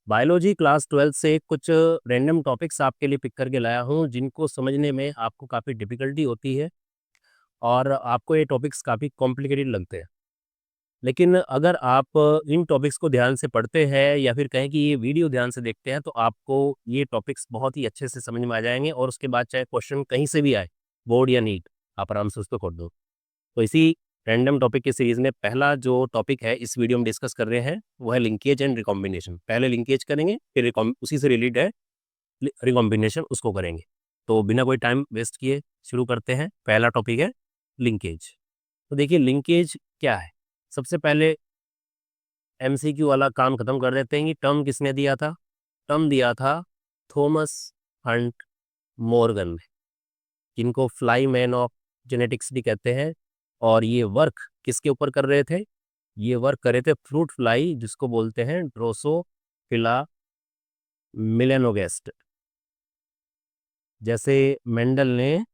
Biology class 12 से कुछ random topics आपके लिए पिक करके लाया हूँ जिनको समझने में आपको काफ़ी डिफ़िकल्टी होती है और आपको ये टॉपिक्स काफ़ी कॉम्प्लिकेटेड लगते हैं। लेकिन अगर आप इन टॉपिक्स को ध्यान से पढ़ते हैं या फिर कहें कि ये वीडियो ध्यान से देखते हैं तो आपको ये टॉपिक्स बहुत ही अच्छे से समझ में आ जाएँगे और उसके बाद चाहे क्वेश्चन कहीं से भी आए, बोर्ड या नीट, आप आराम से उसको कर दो। तो इसी रैंडम टॉपिक की सीरीज़ में पहला जो टॉपिक है इस वीडियो में डिस्कस कर रहे हैं वो है लिंकेज एंड रिकॉम्बिनेशन। पहले लिंकेज करेंगे फिर उसी से रिलेटेड है रिकॉम्बिनेशन, उसको करेंगे। तो बिना कोई टाइम वेस्ट किए शुरू करते हैं। पहला टॉपिक है लिंकेज। तो देखिए लिंकेज क्या है। सबसे पहले एमसीक्यू वाला काम खत्म कर देते हैं कि टर्म किसने दिया था। टर्म दिया था थॉमस हंट मॉर्गन ने, जिनको फ्लाई मैन ऑफ जेनेटिक्स भी कहते हैं। और ये वर्क किसके ऊपर कर रहे थे? ये वर्क कर रहे थे फ्रूट फ्लाई, जिसको बोलते हैं ड्रोसोफिला मिलेनोगेस्ट। जैसे मेंडल ने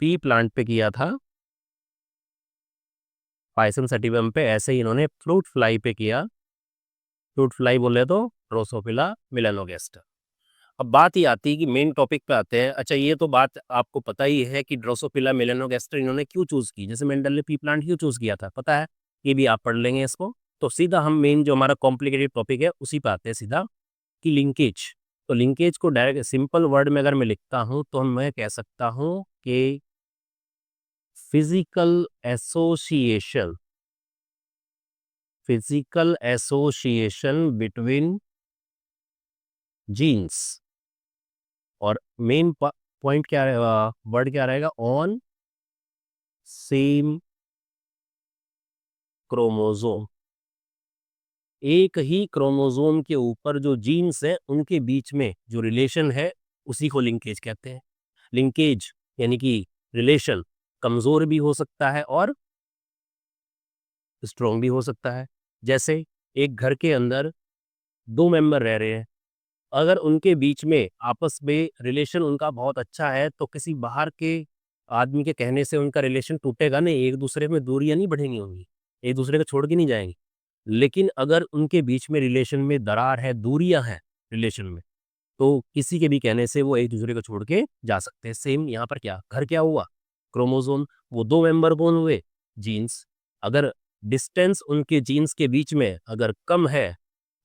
पी प्लांट पे किया था, पाइसम सटिवम पे, ऐसे ही इन्होंने फ्रूट फ्लाई पे किया। फ्रूट फ्लाई बोले तो ड्रोसोफिला मिलेनोगेस्ट। अब बात ये आती है कि मेन टॉपिक पे आते हैं। अच्छा, ये तो बात आपको पता ही है कि ड्रोसोफिला मेलेनोगास्टर इन्होंने क्यों चूज की, जैसे मेंडल ने पी प्लांट क्यों चूज किया था, पता है। ये भी आप पढ़ लेंगे इसको। तो सीधा हम मेन जो हमारा कॉम्प्लिकेटेड टॉपिक है उसी पे आते हैं सीधा, कि लिंकेज। तो लिंकेज को डायरेक्ट सिंपल वर्ड में अगर मैं लिखता हूँ तो मैं कह सकता हूँ कि physical association, physical association between genes. और मेन पॉइंट क्या रहेगा, वर्ड क्या रहेगा, ऑन सेम क्रोमोसोम। एक ही क्रोमोसोम के ऊपर जो जीन्स हैं उनके बीच में जो रिलेशन है उसी को लिंकेज कहते हैं। लिंकेज यानी कि रिलेशन कमजोर भी हो सकता है और स्ट्रोंग भी हो सकता है। जैसे एक घर के अंदर दो मेंबर रह रहे हैं, अगर उनके बीच में आपस में रिलेशन उनका बहुत अच्छा है तो किसी बाहर के आदमी के कहने से उनका रिलेशन टूटेगा नहीं, एक दूसरे में दूरियां नहीं बढ़ेंगी होंगी, एक दूसरे को छोड़ के नहीं जाएंगे। लेकिन अगर उनके बीच में रिलेशन में दरार है, दूरियां हैं रिलेशन में, तो किसी के भी कहने से वो एक दूसरे को छोड़ के जा सकते हैं। सेम यहाँ पर क्या, घर क्या हुआ, क्रोमोसोम। वो दो मेंबर कौन हुए, जीन्स। अगर डिस्टेंस उनके जीन्स के बीच में अगर कम है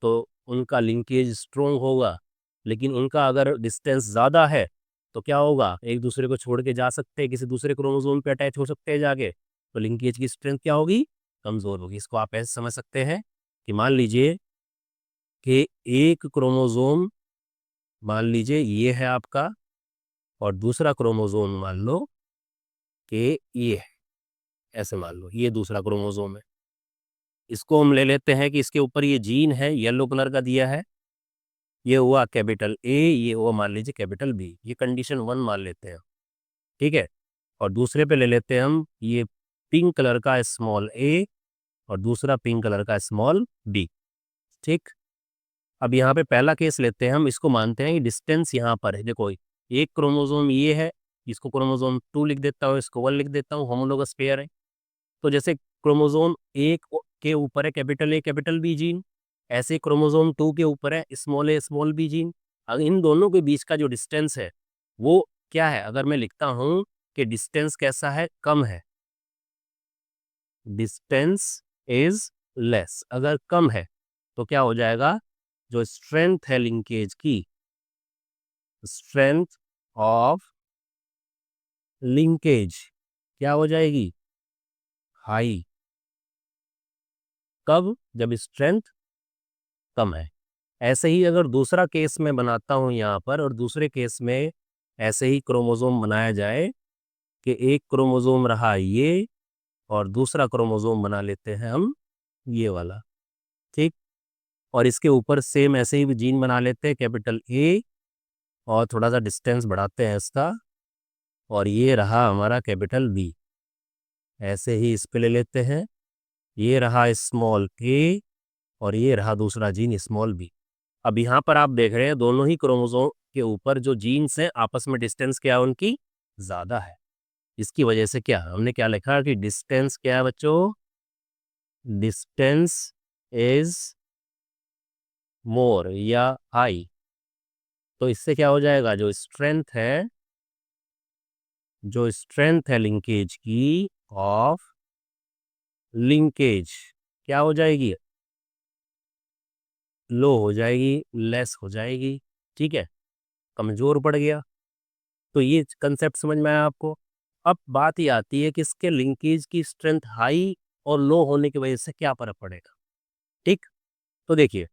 तो उनका लिंकेज स्ट्रोंग होगा। लेकिन उनका अगर डिस्टेंस ज़्यादा है तो क्या होगा, एक दूसरे को छोड़ के जा सकते हैं, किसी दूसरे क्रोमोसोम पे अटैच हो सकते हैं जाके, तो लिंकेज की स्ट्रेंथ क्या होगी, कमज़ोर होगी। इसको आप ऐसे समझ सकते हैं कि मान लीजिए कि एक क्रोमोसोम, मान लीजिए ये है आपका, और दूसरा क्रोमोसोम मान लो कि ये है, ऐसे मान लो ये दूसरा क्रोमोसोम है। इसको हम ले लेते हैं कि इसके ऊपर ये जीन है, येलो कलर का दिया है, ये हुआ कैपिटल ए, ये हुआ मान लीजिए कैपिटल बी, ये कंडीशन 1 मान लेते हैं, ठीक है। और दूसरे पे ले लेते हैं हम ये पिंक कलर का स्मॉल ए और दूसरा पिंक कलर का स्मॉल बी, ठीक। अब यहाँ पे पहला केस लेते हैं हम, इसको मानते हैं कि डिस्टेंस यहाँ पर है। देखो एक क्रोमोसोम ये है, इसको क्रोमोसोम 2 लिख देता हूँ, इसको 1 लिख देता हूँ, होमोलोगस पेयर है। तो जैसे क्रोमोसोम एक के ऊपर है capital A capital B gene, ऐसे क्रोमोसोम 2 के ऊपर है small A small B gene. अब इन दोनों के बीच का जो डिस्टेंस है वो क्या है, अगर मैं लिखता हूँ कि डिस्टेंस कैसा है, कम है, डिस्टेंस इज लेस, अगर कम है तो क्या हो जाएगा, जो स्ट्रेंथ है लिंकेज की, स्ट्रेंथ ऑफ लिंकेज क्या हो जाएगी, हाई। कब, जब स्ट्रेंथ कम है। ऐसे ही अगर दूसरा केस में बनाता हूं यहाँ पर, और दूसरे केस में ऐसे ही क्रोमोसोम बनाया जाए कि एक क्रोमोसोम रहा ये और दूसरा क्रोमोसोम बना लेते हैं हम ये वाला, ठीक। और इसके ऊपर सेम ऐसे ही जीन बना लेते हैं कैपिटल ए और थोड़ा सा डिस्टेंस बढ़ाते हैं इसका, और ये रहा हमारा कैपिटल बी। ऐसे ही इस पे ले लेते हैं, ये रहा स्मॉल ए और ये रहा दूसरा जीन स्मॉल बी। अब यहाँ पर आप देख रहे हैं दोनों ही क्रोमोसोम के ऊपर जो जीन्स हैं आपस में डिस्टेंस क्या है उनकी, ज़्यादा है। इसकी वजह से क्या हमने क्या लिखा कि डिस्टेंस क्या है बच्चों, डिस्टेंस इज मोर या हाई, तो इससे क्या हो जाएगा, जो स्ट्रेंथ है लिंकेज की ऑफ लिंकेज क्या हो जाएगी, लो हो जाएगी, लेस हो जाएगी। ठीक है, कमजोर पड़ गया। तो ये कंसेप्ट समझ में आया आपको। अब बात ये आती है कि इसके लिंकेज की स्ट्रेंथ हाई और लो होने की वजह से क्या फर्क पड़ेगा। ठीक, तो देखिए,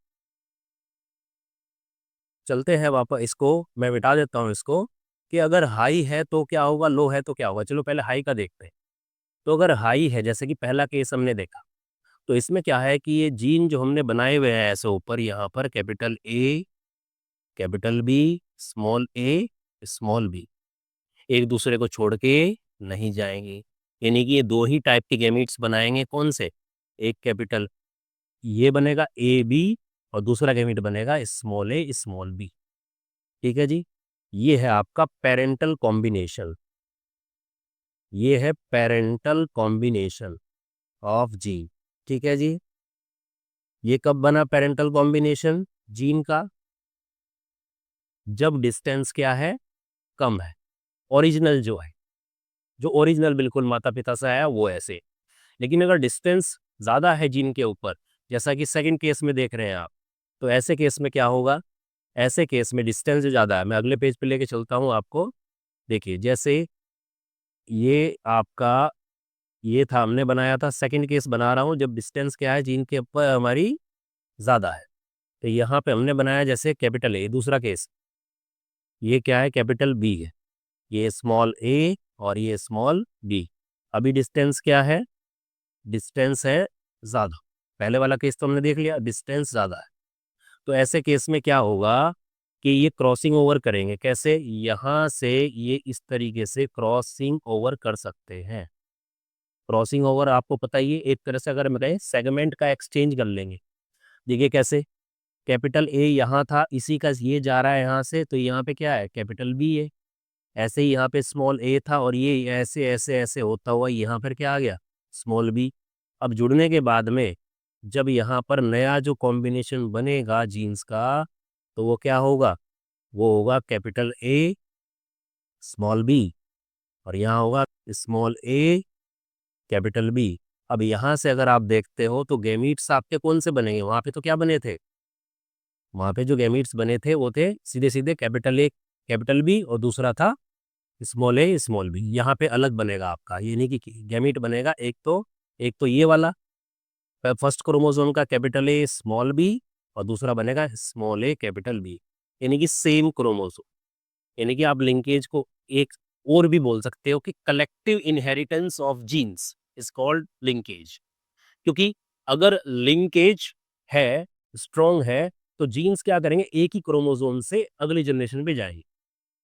चलते हैं वापस, इसको मैं मिटा देता हूँ इसको, कि अगर हाई है तो क्या होगा, लो है तो क्या होगा। चलो पहले हाई का देखते हैं। तो अगर हाई है, जैसे कि पहला केस हमने देखा, तो इसमें क्या है कि ये जीन जो हमने बनाए हुए हैं ऐसे ऊपर, यहाँ पर capital A, capital B, small B, एक दूसरे को छोड़ के नहीं जाएंगे। यानी कि ये दो ही टाइप के गैमीट्स बनाएंगे। कौन से, एक कैपिटल ये बनेगा ए बी, और दूसरा गैमीट बनेगा स्मॉल ए स्मॉल बी। ठीक है जी, ये है आपका पेरेंटल कॉम्बिनेशन, ये है पेरेंटल कॉम्बिनेशन ऑफ जीन। ठीक है जी, ये कब बना पेरेंटल कॉम्बिनेशन जीन का, जब डिस्टेंस क्या है, कम है। ओरिजिनल जो है, जो ओरिजिनल बिल्कुल माता पिता से आया वो ऐसे। लेकिन अगर डिस्टेंस ज़्यादा है जीन के ऊपर, जैसा कि सेकंड केस में देख रहे हैं आप, तो ऐसे केस में क्या होगा, ऐसे केस में डिस्टेंस जो ज़्यादा है, मैं अगले पेज पे लेके चलता हूँ आपको। देखिए, जैसे ये आपका, ये था हमने बनाया था, सेकंड केस बना रहा हूँ जब डिस्टेंस क्या है जीन के ऊपर हमारी ज़्यादा है। तो यहाँ पे हमने बनाया जैसे कैपिटल ए, दूसरा केस ये क्या है, कैपिटल बी है, ये स्मॉल ए और ये स्मॉल बी। अभी डिस्टेंस क्या है, डिस्टेंस है ज़्यादा। पहले वाला केस तो हमने देख लिया, डिस्टेंस ज़्यादा है। तो ऐसे केस में क्या होगा कि ये क्रॉसिंग ओवर करेंगे। कैसे, यहाँ से ये इस तरीके से क्रॉसिंग ओवर कर सकते हैं। क्रॉसिंग ओवर आपको पता ही है, एक तरह से अगर मैं कहें सेगमेंट का एक्सचेंज कर लेंगे। देखिए कैसे, कैपिटल ए यहाँ था, इसी का ये जा रहा है यहाँ से, तो यहाँ पे क्या है, कैपिटल बी है। ऐसे ही यहाँ पे स्मॉल ए था, और ये ऐसे ऐसे ऐसे होता हुआ यहाँ पर क्या आ गया, स्मॉल बी। अब जुड़ने के बाद में जब यहाँ पर नया जो कॉम्बिनेशन बनेगा जीन्स का, तो वो क्या होगा, वो होगा कैपिटल ए स्मॉल बी, और यहाँ होगा स्मॉल ए कैपिटल बी। अब यहाँ से अगर आप देखते हो तो गैमीट्स आपके कौन से बनेंगे, वहाँ पे तो क्या बने थे, वहाँ पे जो गैमीट्स बने थे वो थे सीधे सीधे कैपिटल ए कैपिटल बी, और दूसरा था स्मॉल ए स्मॉल बी। यहाँ पे अलग बनेगा आपका, ये नहीं कि गैमीट बनेगा, एक तो ये वाला फर्स्ट क्रोमोसोम का कैपिटल ए स्मॉल बी, और दूसरा बनेगा स्मॉल ए कैपिटल बी, यानी कि सेम क्रोमोसोम। यानी कि आप लिंकेज को एक और भी बोल सकते हो कि collective inheritance of genes is called linkage. क्योंकि अगर लिंकेज है, स्ट्रॉन्ग है, तो जीन्स क्या करेंगे, एक ही क्रोमोसोम से अगली जनरेशन पे जाएंगे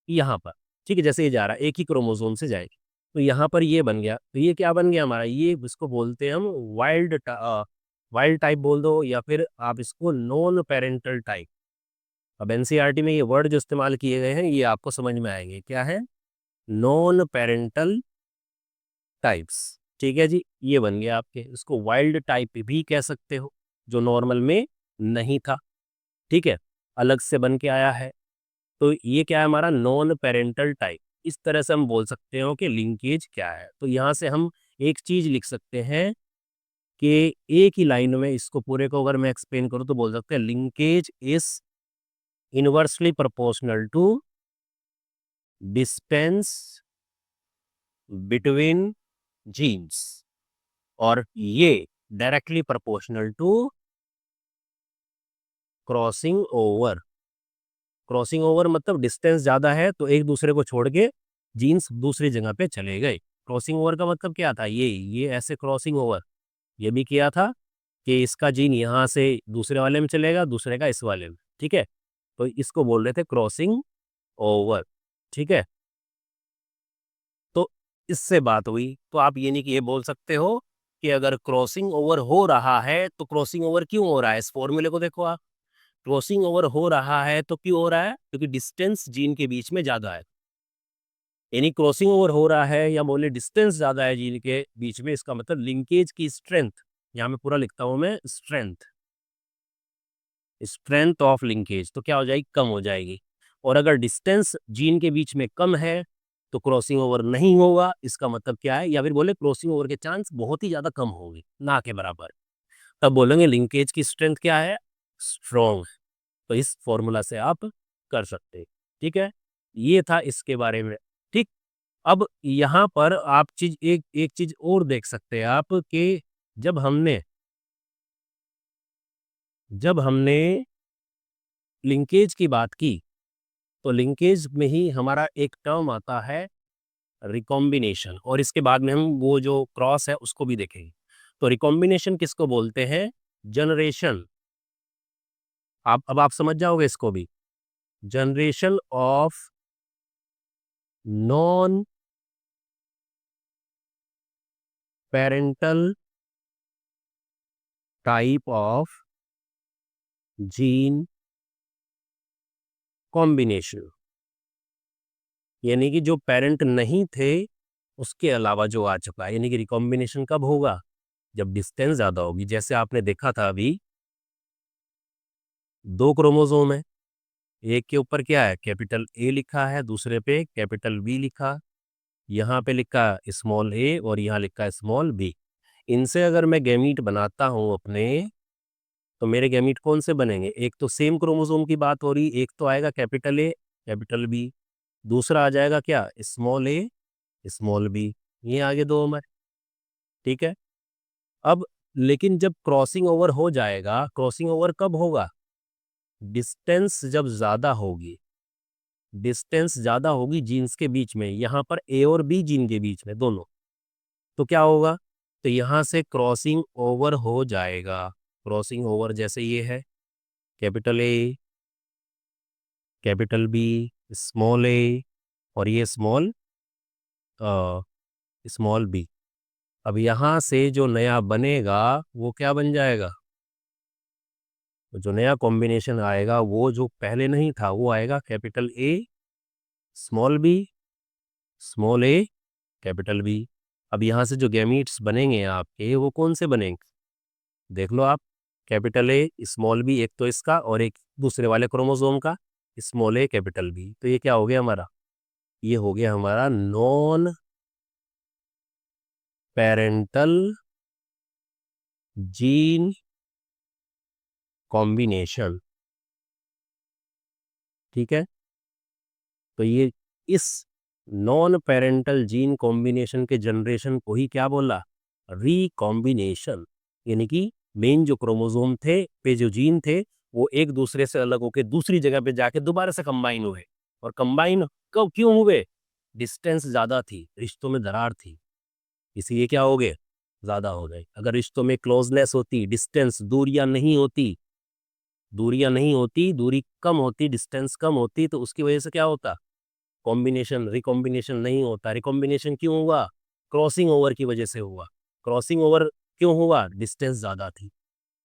यहाँ पर। ठीक है, जैसे ये जा रहा है एक ही क्रोमोसोम से जाएगी, तो यहाँ पर ये बन गया। तो ये क्या बन गया हमारा, ये इसको बोलते हैं हम वाइल्ड टाइप बोल दो, या फिर आप इसको नॉन पेरेंटल टाइप। अब एनसीईआरटी में ये वर्ड जो इस्तेमाल किए गए हैं ये आपको समझ में आएंगे, क्या है, नॉन पेरेंटल टाइप्स। ठीक है जी, ये बन गया आपके, इसको वाइल्ड टाइप भी कह सकते हो, जो नॉर्मल में नहीं था। ठीक है, अलग से बन के आया है। तो ये क्या है हमारा नॉन पेरेंटल टाइप। इस तरह से हम बोल सकते हो कि लिंकेज क्या है। तो यहाँ से हम एक चीज लिख सकते हैं कि एक ही लाइन में इसको पूरे को अगर मैं एक्सप्लेन करूँ तो बोल सकते हैं linkage is inversely proportional to distance between genes, और ये directly proportional to crossing over. Crossing over मतलब डिस्टेंस ज़्यादा है तो एक दूसरे को छोड़ के जीन्स दूसरी जगह पे चले गए। क्रॉसिंग ओवर का मतलब क्या था, ये ऐसे क्रॉसिंग ओवर ये भी किया था कि इसका जीन यहाँ से दूसरे वाले में चलेगा, दूसरे का इस वाले में। ठीक है, तो इसको बोल रहे थे क्रॉसिंग ओवर। ठीक है, तो इससे बात हुई। तो आप ये नहीं कि ये बोल सकते हो कि अगर क्रॉसिंग ओवर हो रहा है तो क्रॉसिंग ओवर क्यों हो रहा है, इस फॉर्मूले को देखो आप। क्रॉसिंग ओवर हो रहा है तो क्यों हो रहा है, क्योंकि डिस्टेंस जीन के बीच में ज़्यादा है। यानी क्रॉसिंग ओवर हो रहा है या बोले डिस्टेंस ज़्यादा है जीन के बीच में, इसका मतलब लिंकेज की स्ट्रेंथ, यहाँ में पूरा लिखता हूँ मैं, स्ट्रेंथ स्ट्रेंथ ऑफ लिंकेज तो क्या हो जाएगी, कम हो जाएगी। और अगर डिस्टेंस जीन के बीच में कम है तो क्रॉसिंग ओवर नहीं होगा। इसका मतलब क्या है, या फिर बोले क्रॉसिंग ओवर के चांस बहुत ही ज्यादा कम होगी, ना के बराबर। तब बोलेंगे लिंकेज की स्ट्रेंथ क्या है, स्ट्रॉन्ग। तो इस फॉर्मूला से आप कर सकते हैं। ठीक है, ये था इसके बारे में। ठीक, अब यहाँ पर आप चीज एक एक चीज और देख सकते हैं आप कि जब हमने जब हमने लिंकेज की बात की तो लिंकेज में ही हमारा एक टर्म आता है रिकॉम्बिनेशन, और इसके बाद में हम वो जो क्रॉस है उसको भी देखेंगे। तो रिकॉम्बिनेशन किसको बोलते हैं, जनरेशन। अब आप समझ जाओगे इसको भी। Generation of non parental type of gene combination, यानी कि जो पेरेंट नहीं थे उसके अलावा जो आ चुका है। यानी कि रिकॉम्बिनेशन कब होगा, जब डिस्टेंस ज्यादा होगी। जैसे आपने देखा था अभी, दो क्रोमोसोम है, एक के ऊपर क्या है, कैपिटल ए लिखा है, दूसरे पे कैपिटल बी लिखा, यहाँ पे लिखा स्मॉल ए और यहाँ लिखा स्मॉल बी। इनसे अगर मैं गैमीट बनाता हूं अपने, तो मेरे गैमीट कौन से बनेंगे, एक तो सेम क्रोमोसोम की बात हो रही, एक तो आएगा कैपिटल ए कैपिटल बी, दूसरा आ जाएगा क्या, स्मॉल ए स्मॉल बी। ये आगे दो हमारे। ठीक है, अब लेकिन जब क्रॉसिंग ओवर हो जाएगा, क्रॉसिंग ओवर कब होगा, डिस्टेंस जब ज्यादा होगी, डिस्टेंस ज्यादा होगी जीन्स के बीच में, यहाँ पर ए और बी जीन के बीच में दोनों, तो क्या होगा, तो यहाँ से क्रॉसिंग ओवर हो जाएगा। क्रॉसिंग ओवर जैसे ये है, capital A capital B small A और ये स्मॉल स्मॉल बी। अब यहाँ से जो नया बनेगा वो क्या बन जाएगा, तो जो नया कॉम्बिनेशन आएगा वो जो पहले नहीं था वो आएगा capital A small B small A capital B. अब यहाँ से जो गैमीट्स बनेंगे आपके वो कौन से बनेंगे, देख लो आप, कैपिटल ए स्मॉल बी, एक तो इसका और एक दूसरे वाले क्रोमोसोम का, स्मॉल ए कैपिटल बी। तो ये क्या हो गया हमारा, ये हो गया हमारा नॉन पेरेंटल जीन कॉम्बिनेशन। ठीक है, तो ये इस नॉन पेरेंटल जीन कॉम्बिनेशन के जनरेशन को ही क्या बोला, रिकॉम्बिनेशन। यानी कि मेन जो क्रोमोसोम थे पे जो जीन थे वो एक दूसरे से अलग होकर दूसरी जगह पे जाके दोबारा से कंबाइन हुए। और कंबाइन कब क्यों हुए, डिस्टेंस ज्यादा थी, रिश्तों में दरार थी, इसलिए क्या हो गए, ज्यादा हो गए। अगर रिश्तों में क्लोजनेस होती, डिस्टेंस दूरियां नहीं होती, दूरी कम होती, डिस्टेंस कम होती, तो उसकी वजह से क्या होता, कॉम्बिनेशन रिकॉम्बिनेशन नहीं होता। रिकॉम्बिनेशन क्यों हुआ, क्रॉसिंग ओवर की वजह से हुआ। क्रॉसिंग ओवर क्यों हुआ, डिस्टेंस ज़्यादा थी।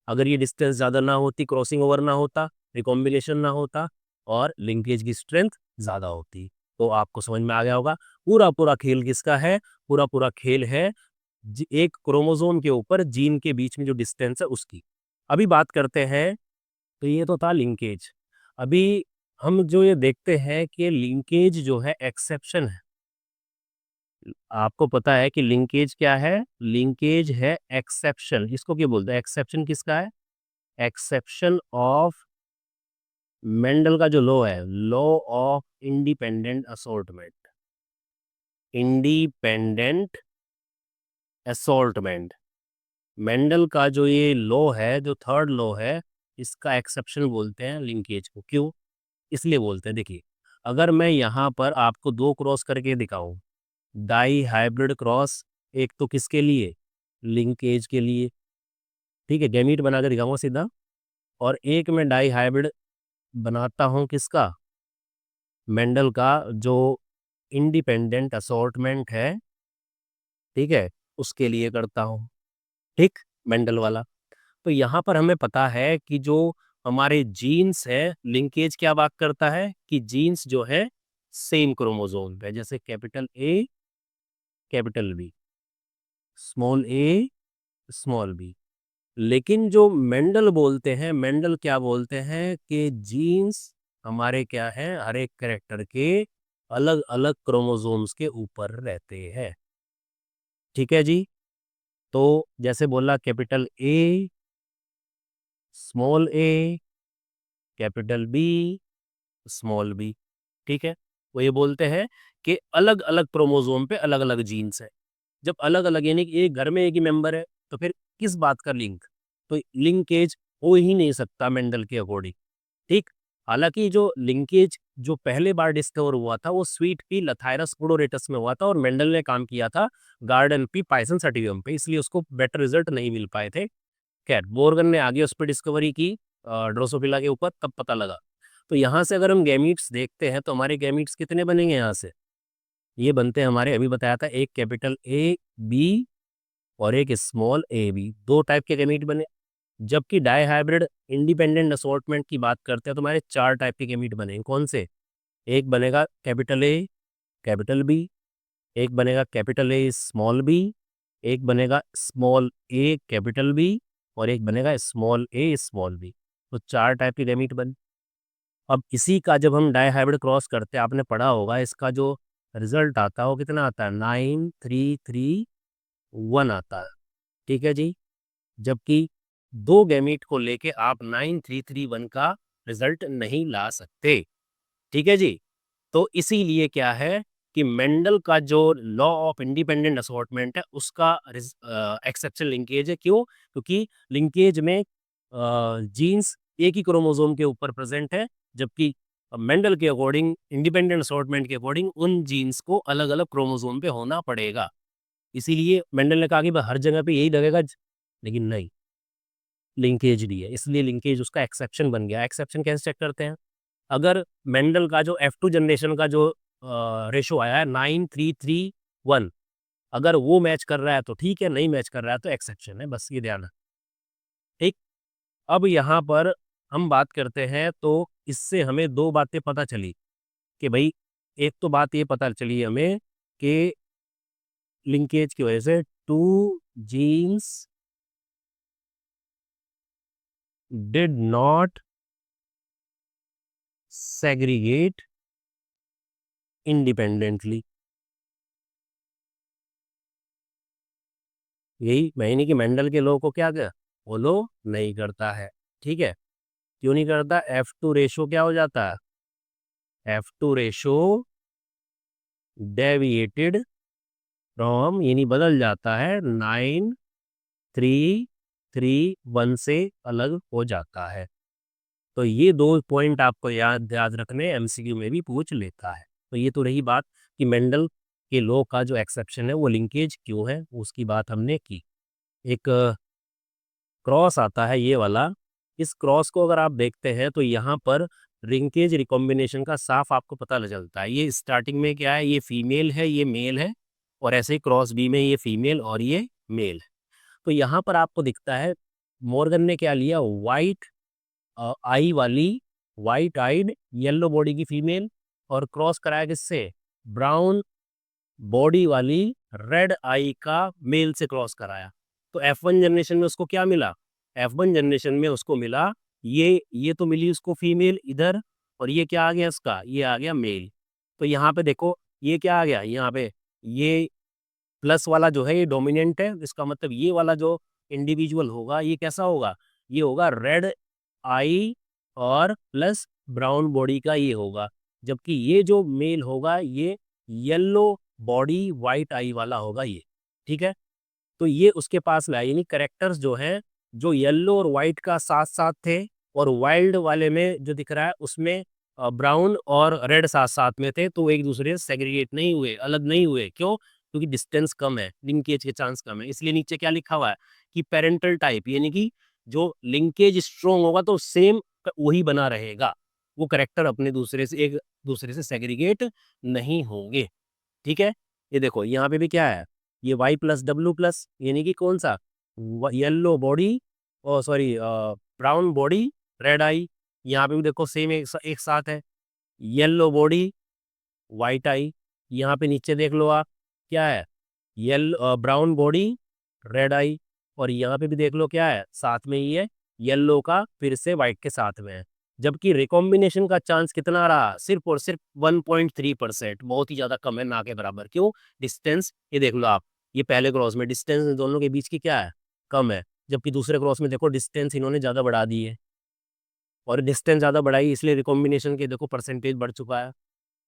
अगर ये डिस्टेंस ज़्यादा ना होती, क्रॉसिंग ओवर ना होता, रिकॉम्बिनेशन ना होता, और लिंकेज की स्ट्रेंथ ज़्यादा होती। तो आपको समझ में आ गया होगा पूरा पूरा खेल किसका है, पूरा पूरा खेल है एक क्रोमोसोम के ऊपर जीन के बीच में जो डिस्टेंस है उसकी। अभी बात करते हैं, तो ये तो था लिंकेज। अभी हम जो ये देखते हैं कि लिंकेज जो है एक्सेप्शन है। आपको पता है कि लिंकेज क्या है, लिंकेज है एक्सेप्शन। इसको क्या बोलते हैं, एक्सेप्शन किसका है, एक्सेप्शन ऑफ मेंडल का जो लॉ है, law of independent assortment. Independent assortment, Mendel का जो ये लॉ है, जो थर्ड लॉ है, इसका एक्सेप्शन बोलते हैं लिंकेज को। क्यों, इसलिए बोलते हैं, देखिए अगर मैं यहाँ पर आपको दो क्रॉस करके दिखाऊं, डाई हाइब्रिड क्रॉस, एक तो किसके लिए, लिंकेज के लिए, ठीक है, गैमीट बनाकर दिखाऊंगा सीधा, और एक मैं डाई हाइब्रिड बनाता हूँ किसका, मेंडल का जो इंडिपेंडेंट असॉर्टमेंट है, ठीक है, उसके लिए करता हूँ। ठीक, मेंडल वाला। तो यहाँ पर हमें पता है कि जो हमारे जीन्स है, लिंकेज क्या बात करता है कि जीन्स जो है सेम क्रोमोसोम पे, जैसे capital A capital B, small A small B, लेकिन जो मेंडल बोलते हैं, मेंडल क्या बोलते हैं कि जीन्स हमारे क्या है, हर एक कैरेक्टर के अलग अलग क्रोमोसोम्स के ऊपर रहते हैं। ठीक है जी। तो जैसे बोला capital A, small A, capital B, small B. ठीक है। वो ये बोलते हैं कि अलग अलग क्रोमोसोम पे अलग अलग जीन्स है। जब अलग अलग यानी कि एक घर में एक ही मेंबर है तो फिर किस बात का लिंक, तो लिंकेज हो ही नहीं सकता मेंडल के अकॉर्डिंग। ठीक। हालांकि जो लिंकेज जो पहले बार डिस्कवर हुआ था वो स्वीट पी लथाइरस ओडोरेटस में हुआ था और मेंडल ने काम किया था गार्डन पी पाइसन सटिवियम पे, इसलिए उसको बेटर रिजल्ट नहीं मिल पाए थे। खैर बोर्गन ने आगे उस पर डिस्कवरी की ड्रोसोफिला के ऊपर, तब पता लगा। तो यहाँ से अगर हम गैमीट्स देखते हैं तो हमारे गैमीट्स कितने बनेंगे यहाँ से, ये बनते हैं हमारे, अभी बताया था, एक कैपिटल ए बी और एक स्मॉल ए बी, दो टाइप के गैमीट बने। जबकि डाई हाइब्रिड इंडिपेंडेंट असॉर्टमेंट की बात करते हैं तो हमारे चार टाइप के गैमीट बनेंगे। कौन से? एक बनेगा कैपिटल ए कैपिटल बी, एक बनेगा कैपिटल ए स्मॉल बी, एक बनेगा स्मॉल ए कैपिटल बी और एक बनेगा स्मॉल ए स्मॉल बी। तो चार टाइप के गैमीट बने। अब इसी का जब हम डाई हाइब्रिड क्रॉस करते हैं, आपने पढ़ा होगा, इसका जो रिजल्ट आता है वो कितना आता है, 9331 आता है। ठीक है जी। जबकि दो गैमीट को लेके आप 9331 का रिजल्ट नहीं ला सकते। ठीक है जी। तो इसीलिए क्या है कि मेंडल का जो लॉ ऑफ इंडिपेंडेंट असॉर्टमेंट है उसका एक्सेप्शन लिंकेज है। क्यों? क्योंकि लिंकेज में जीन्स एक ही क्रोमोसोम के ऊपर प्रेजेंट है, जबकि मेंडल के अकॉर्डिंग, इंडिपेंडेंट असॉर्टमेंट के अकॉर्डिंग उन जीन्स को अलग अलग क्रोमोसोम पे होना पड़ेगा। इसीलिए मेंडल ने कहा कि भाई हर जगह पे यही लगेगा, लेकिन नहीं, लिंकेज नहीं है, इसलिए लिंकेज उसका एक्सेप्शन बन गया। एक्सेप्शन कैसे चेक करते हैं? अगर मेंडल का जो F2 जनरेशन का जो रेशो आया है 9331, अगर वो मैच कर रहा है तो ठीक है, नहीं मैच कर रहा है तो एक्सेप्शन है, बस ये ध्यान है। ठीक। अब यहाँ पर हम बात करते हैं तो इससे हमें दो बातें पता चली कि भाई, एक तो बात ये पता चली हमें कि लिंकेज की वजह से two genes did not segregate independently. यही मैंने कि मेंडल के लॉ को क्या क्या फॉलो नहीं करता है। ठीक है। क्यों नहीं करता? F2 रेशो क्या हो जाता है, F2 रेशो डेविएटेड फ्रॉम, यानी बदल जाता है, 9331 से अलग हो जाता है। तो ये दो पॉइंट आपको याद याद रखने, एमसीक्यू में भी पूछ लेता है। तो ये तो रही बात कि मेंडल के लॉ का जो एक्सेप्शन है वो लिंकेज क्यों है, उसकी बात हमने की। एक क्रॉस आता है ये वाला, इस क्रॉस को अगर आप देखते हैं तो यहाँ पर रिंकेज रिकॉम्बिनेशन का साफ आपको पता लग चलता है। ये स्टार्टिंग में क्या है, ये फीमेल है, ये मेल है, और ऐसे ही क्रॉस बी में ये फीमेल और ये मेल है। तो यहाँ पर आपको दिखता है मॉर्गन ने क्या लिया, वाइट आई वाली, वाइट आइड येलो बॉडी की फीमेल, और क्रॉस कराया किससे, ब्राउन बॉडी वाली रेड आई का मेल से क्रॉस कराया। तो F1 जनरेशन में उसको क्या मिला, F1 जनरेशन में उसको मिला ये तो मिली उसको फीमेल इधर, और ये क्या आ गया इसका, ये आ गया मेल। तो यहाँ पे देखो ये क्या आ गया, यहाँ पे ये प्लस वाला जो है ये डोमिनेंट है, इसका मतलब ये वाला जो इंडिविजुअल होगा ये कैसा होगा, ये होगा रेड आई और प्लस ब्राउन बॉडी का ये होगा। जबकि ये जो मेल होगा ये येलो बॉडी वाइट आई वाला होगा ये। ठीक है। तो ये उसके पास लाए, यानी करेक्टर्स जो हैं, जो येलो और वाइट का साथ साथ थे, और वाइल्ड वाले में जो दिख रहा है उसमें ब्राउन और रेड साथ साथ में थे, तो एक दूसरे से सेग्रीगेट नहीं हुए, अलग नहीं हुए। क्यों? क्योंकि डिस्टेंस कम है, लिंकेज के चांस कम है। इसलिए नीचे क्या लिखा हुआ है कि पेरेंटल टाइप, यानी कि जो लिंकेज स्ट्रोंग होगा तो सेम वही बना रहेगा, वो करेक्टर अपने दूसरे से एक दूसरे से सेग्रीगेट नहीं होंगे। ठीक है। ये देखो यहाँ पे भी क्या है, ये वाई प्लस डब्ल्यू प्लस, यानी कि कौन सा, येलो बॉडी और सॉरी ब्राउन बॉडी रेड आई। यहाँ पे भी देखो सेम एक साथ है, येलो बॉडी वाइट आई। यहाँ पे नीचे देख लो आप क्या है, येलो ब्राउन बॉडी रेड आई। और यहाँ पे भी देख लो क्या है, साथ में ही है, येलो का फिर से व्हाइट के साथ में है। जबकि रिकॉम्बिनेशन का चांस कितना रहा, सिर्फ और सिर्फ 1.3%, बहुत ही ज्यादा कम है, ना के बराबर। क्यों? डिस्टेंस, ये देख लो आप, ये पहले क्रॉस में डिस्टेंस दोनों के बीच की क्या है, कम है। जबकि दूसरे क्रॉस में देखो डिस्टेंस इन्होंने ज्यादा बढ़ा दी है, और डिस्टेंस ज्यादा बढ़ाई इसलिए रिकॉम्बिनेशन के देखो परसेंटेज बढ़ चुका है,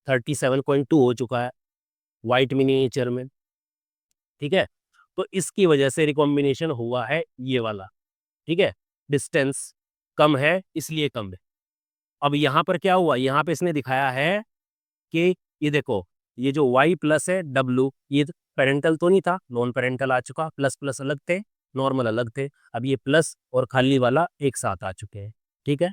37.2 हो चुका है व्हाइट मिनिएचर में। ठीक है, तो इसकी वजह से रिकॉम्बिनेशन हुआ है ये वाला। ठीक है, डिस्टेंस कम है इसलिए कम है। अब यहाँ पर क्या हुआ, यहाँ पे इसने दिखाया है कि ये देखो, ये जो y प्लस है W, ये पेरेंटल तो नहीं था, नॉन पेरेंटल आ चुका, प्लस प्लस अलग थे, नॉर्मल अलग थे। अब ये प्लस और खाली वाला एक साथ आ चुके हैं। ठीक है,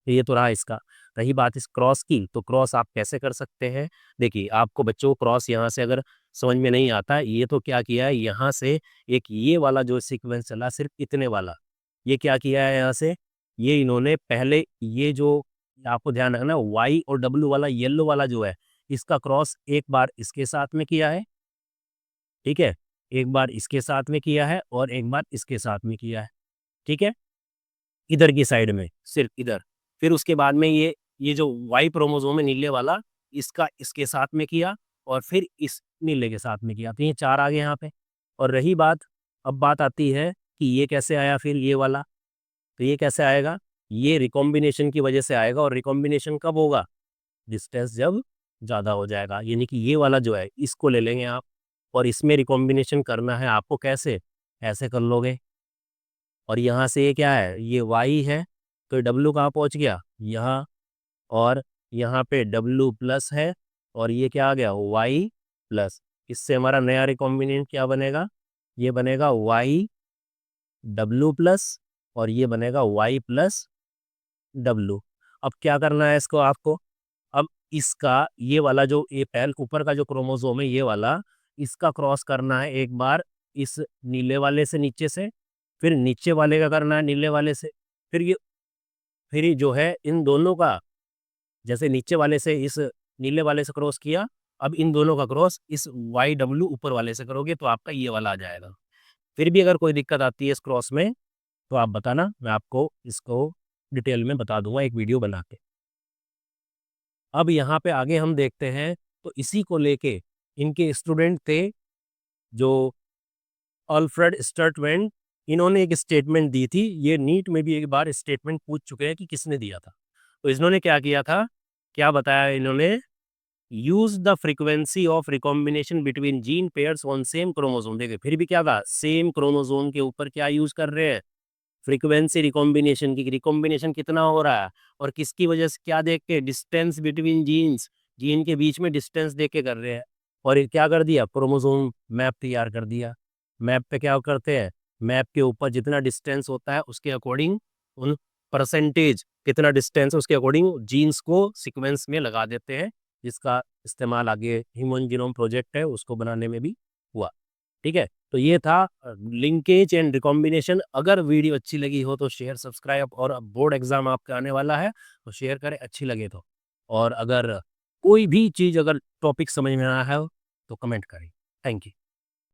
ये तो रहा इसका। रही बात इस क्रॉस की, तो क्रॉस आप कैसे कर सकते हैं? देखिए, आपको बच्चों को क्रॉस यहाँ से अगर समझ में नहीं आता, ये तो क्या किया है, यहाँ से एक ये वाला जो सीक्वेंस चला सिर्फ इतने वाला, ये क्या किया है यहाँ से, ये इन्होंने पहले ये जो, आपको ध्यान रखना, वाई और डब्ल्यू वाला येलो वाला जो है, इसका क्रॉस एक बार इसके साथ में किया है। ठीक है, एक बार इसके साथ में किया है और एक बार इसके साथ में किया है। ठीक है, इधर की साइड में सिर्फ इधर। फिर उसके बाद में ये जो वाई क्रोमोसोम है नीले वाला, इसका इसके साथ में किया और फिर इस नीले के साथ में किया, तो ये चार आ गए यहाँ पे। और रही बात, अब बात आती है कि ये कैसे आया फिर ये वाला, तो ये कैसे आएगा, ये रिकॉम्बिनेशन की वजह से आएगा। और रिकॉम्बिनेशन कब होगा, डिस्टेंस जब ज़्यादा हो जाएगा, यानी कि ये वाला जो है इसको ले लेंगे आप, और इसमें रिकॉम्बिनेशन करना है आपको, कैसे, ऐसे कर लोगे। और यहाँ से ये क्या है, ये y है, तो W कहाँ पहुँच गया, यहाँ। और यहाँ पे W प्लस है, और ये क्या आ गया, y प्लस। इससे हमारा नया रिकॉम्बिनेंट क्या बनेगा, ये बनेगा y W प्लस, और ये बनेगा y प्लस W। अब क्या करना है इसको आपको, अब इसका ये वाला जो ये पहल ऊपर का जो क्रोमोसोम है ये वाला, इसका क्रॉस करना है एक बार इस नीले वाले से नीचे से, फिर नीचे वाले का करना है नीले वाले से, फिर ये जो है इन दोनों का, जैसे नीचे वाले से इस नीले वाले से क्रॉस किया, अब इन दोनों का क्रॉस इस वाई डब्ल्यू ऊपर वाले से करोगे तो आपका ये वाला आ जाएगा। फिर भी अगर कोई दिक्कत आती है इस क्रॉस में तो आप बताना, मैं आपको इसको डिटेल में बता दूंगा एक वीडियो बना के। अब यहाँ पे आगे हम देखते हैं, तो इसी को लेके इनके स्टूडेंट थे जो अल्फ्रेड स्टर्टवेंट, इन्होंने एक स्टेटमेंट दी थी। ये नीट में भी एक बार स्टेटमेंट पूछ चुके हैं कि किसने दिया था। तो इन्होंने क्या किया था, क्या बताया इन्होंने, use the frequency of recombination between gene pairs on same chromosome. देखिए फिर भी क्या था, सेम क्रोमोसोम के ऊपर क्या यूज कर रहे हैं, फ्रीक्वेंसी रिकॉम्बिनेशन की, रिकॉम्बिनेशन कितना हो रहा है और किसकी वजह से, क्या देख के, डिस्टेंस बिटवीन जीन्स, जीन के बीच में डिस्टेंस देख के कर रहे हैं। और ये क्या कर दिया, क्रोमोसोम मैप तैयार कर दिया। मैप पे क्या करते हैं, मैप के ऊपर जितना डिस्टेंस होता है उसके अकॉर्डिंग, उन परसेंटेज कितना डिस्टेंस है उसके अकॉर्डिंग जीन्स को सीक्वेंस में लगा देते हैं, जिसका इस्तेमाल आगे ह्यूमन जीनोम प्रोजेक्ट है उसको बनाने में भी हुआ। ठीक है, तो ये था लिंकेज एंड रिकॉम्बिनेशन। अगर वीडियो अच्छी लगी हो तो शेयर, सब्सक्राइब, और बोर्ड एग्जाम आपका आने वाला है तो शेयर करें अच्छी लगे तो। और अगर कोई भी चीज़, अगर टॉपिक समझ में ना आया हो तो कमेंट करें। Thank you.